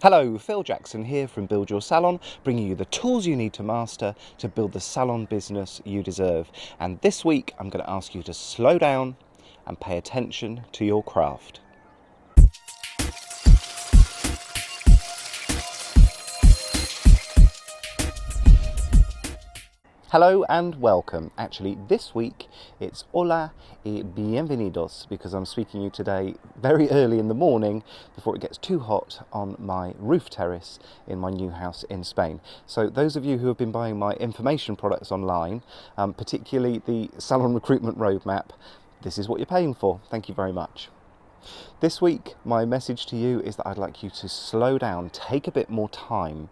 Hello, Phil Jackson here from Build Your Salon, bringing you the tools you need to master to build the salon business you deserve. And this week I'm going to ask you to slow down and pay attention to your craft. Hello and welcome. Actually, this week it's Hola bienvenidos because I'm speaking to you today very early in the morning before it gets too hot on my roof terrace in my new house in Spain. So those of you who have been buying my information products online, particularly the Salon Recruitment Roadmap, this is what you're paying for. Thank you very much. This week, my message to you is that I'd like you to slow down, take a bit more time.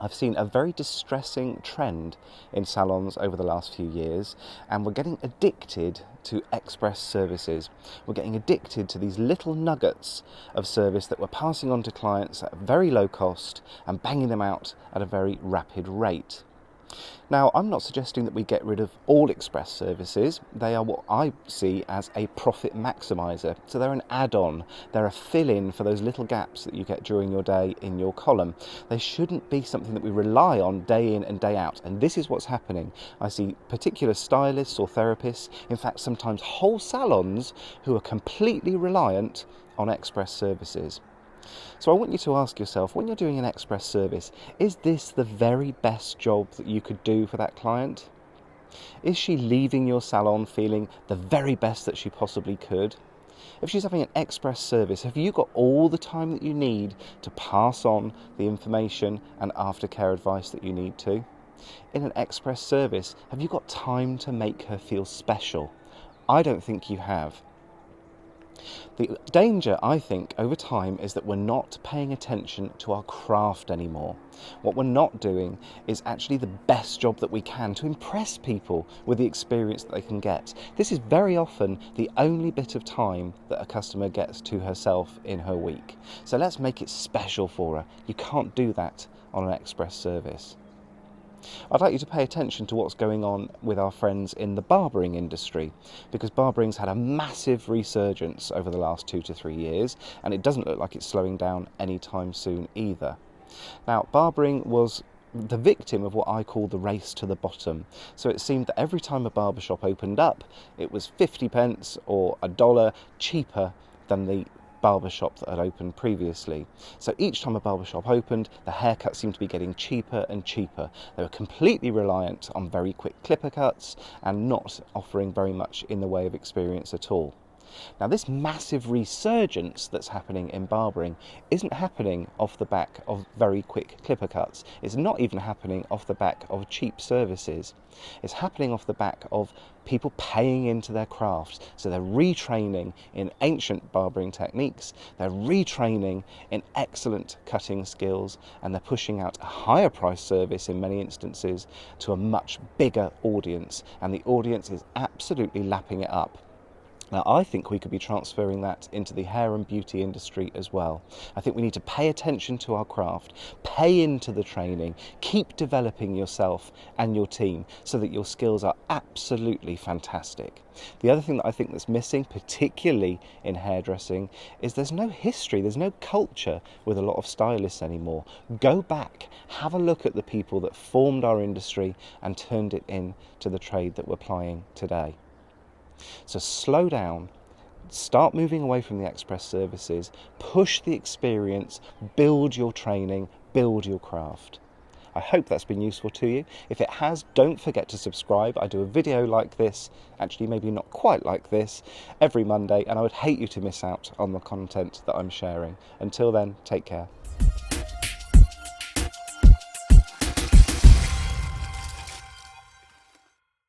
I've seen a very distressing trend in salons over the last few years, and we're getting addicted to express services. We're getting addicted to these little nuggets of service that we're passing on to clients at a very low cost and banging them out at a very rapid rate. Now, I'm not suggesting that we get rid of all express services. They are what I see as a profit maximizer. So they're an add-on. They're a fill-in for those little gaps that you get during your day in your column. They shouldn't be something that we rely on day in and day out. And this is what's happening. I see particular stylists or therapists, in fact, sometimes whole salons who are completely reliant on express services. So I want you to ask yourself, when you're doing an express service, is this the very best job that you could do for that client? Is she leaving your salon feeling the very best that she possibly could? If she's having an express service, have you got all the time that you need to pass on the information and aftercare advice that you need to? In an express service, have you got time to make her feel special? I don't think you have. The danger, I think, over time is that we're not paying attention to our craft anymore. What we're not doing is actually the best job that we can to impress people with the experience that they can get. This is very often the only bit of time that a customer gets to herself in her week. So let's make it special for her. You can't do that on an express service. I'd like you to pay attention to what's going on with our friends in the barbering industry, because barbering's had a massive resurgence over the last 2 to 3 years, and it doesn't look like it's slowing down anytime soon either. Now, barbering was the victim of what I call the race to the bottom. So it seemed that every time a barbershop opened up, it was 50 pence or $1 cheaper than the barbershop that had opened previously. So each time a barbershop opened, the haircuts seemed to be getting cheaper and cheaper. They were completely reliant on very quick clipper cuts and not offering very much in the way of experience at all. Now, this massive resurgence that's happening in barbering isn't happening off the back of very quick clipper cuts. It's not even happening off the back of cheap services. It's happening off the back of people paying into their crafts. So they're retraining in ancient barbering techniques, they're retraining in excellent cutting skills, and they're pushing out a higher price service in many instances to a much bigger audience. And the audience is absolutely lapping it up. Now, I think we could be transferring that into the hair and beauty industry as well. I think we need to pay attention to our craft, pay into the training, keep developing yourself and your team so that your skills are absolutely fantastic. The other thing that I think that's missing, particularly in hairdressing, is there's no history, there's no culture with a lot of stylists anymore. Go back, have a look at the people that formed our industry and turned it into the trade that we're plying today. So slow down, start moving away from the express services, push the experience, build your training, build your craft. I hope that's been useful to you. If it has, don't forget to subscribe. I do a video like this, actually maybe not quite like this, every Monday, and I would hate you to miss out on the content that I'm sharing. Until then, take care.